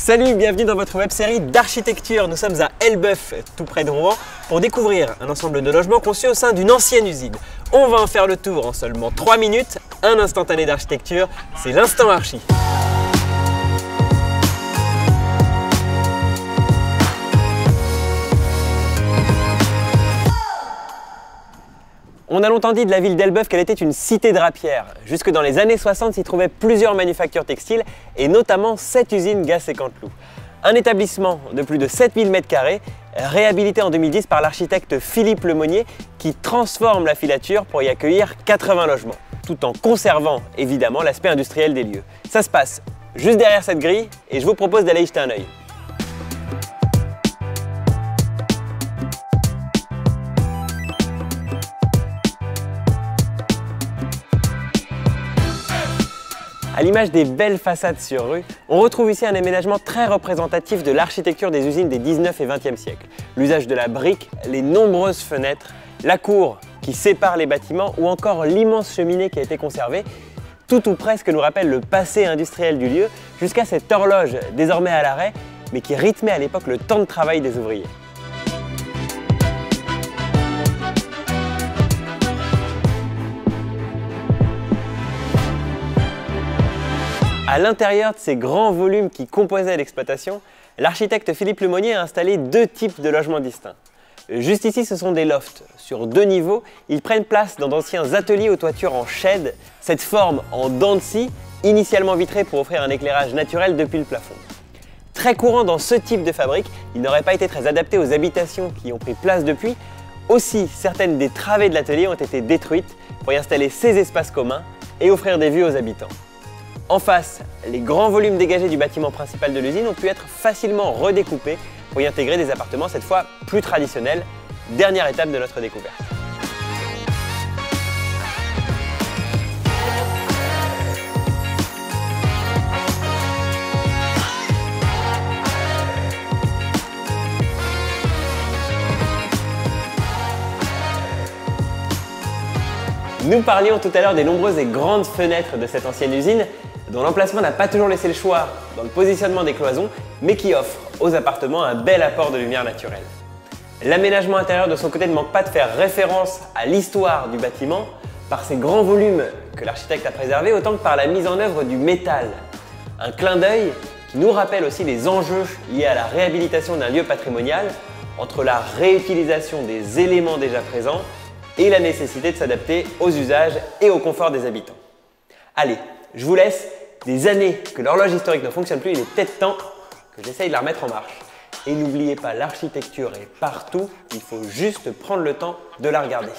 Salut, bienvenue dans votre web-série d'architecture. Nous sommes à Elbeuf, tout près de Rouen, pour découvrir un ensemble de logements conçus au sein d'une ancienne usine. On va en faire le tour en seulement 3 minutes. Un instantané d'architecture, c'est l'instant archi. On a longtemps dit de la ville d'Elbeuf qu'elle était une cité drapière. Jusque dans les années 60 s'y trouvaient plusieurs manufactures textiles et notamment cette usine Gasse et Canteloup. Un établissement de plus de 7000 m², réhabilité en 2010 par l'architecte Philippe Lemonnier qui transforme la filature pour y accueillir 80 logements, tout en conservant évidemment l'aspect industriel des lieux. Ça se passe juste derrière cette grille et je vous propose d'aller y jeter un œil. À l'image des belles façades sur rue, on retrouve ici un aménagement très représentatif de l'architecture des usines des 19 et 20e siècles. L'usage de la brique, les nombreuses fenêtres, la cour qui sépare les bâtiments ou encore l'immense cheminée qui a été conservée, tout ou presque nous rappelle le passé industriel du lieu, jusqu'à cette horloge désormais à l'arrêt, mais qui rythmait à l'époque le temps de travail des ouvriers. À l'intérieur de ces grands volumes qui composaient l'exploitation, l'architecte Philippe Lemonnier a installé deux types de logements distincts. Juste ici, ce sont des lofts. Sur 2 niveaux, ils prennent place dans d'anciens ateliers aux toitures en shed, cette forme en dents de scie, initialement vitrée pour offrir un éclairage naturel depuis le plafond. Très courant dans ce type de fabrique, il n'aurait pas été très adapté aux habitations qui ont pris place depuis. Aussi, certaines des travées de l'atelier ont été détruites pour y installer ces espaces communs et offrir des vues aux habitants. En face, les grands volumes dégagés du bâtiment principal de l'usine ont pu être facilement redécoupés pour y intégrer des appartements cette fois plus traditionnels. Dernière étape de notre découverte. Nous parlions tout à l'heure des nombreuses et grandes fenêtres de cette ancienne usine, dont l'emplacement n'a pas toujours laissé le choix dans le positionnement des cloisons, mais qui offre aux appartements un bel apport de lumière naturelle. L'aménagement intérieur de son côté ne manque pas de faire référence à l'histoire du bâtiment par ses grands volumes que l'architecte a préservés, autant que par la mise en œuvre du métal. Un clin d'œil qui nous rappelle aussi les enjeux liés à la réhabilitation d'un lieu patrimonial entre la réutilisation des éléments déjà présents et la nécessité de s'adapter aux usages et au confort des habitants. Allez, je vous laisse. Des années que l'horloge historique ne fonctionne plus, il est peut-être temps que j'essaye de la remettre en marche. Et n'oubliez pas, l'architecture est partout, il faut juste prendre le temps de la regarder.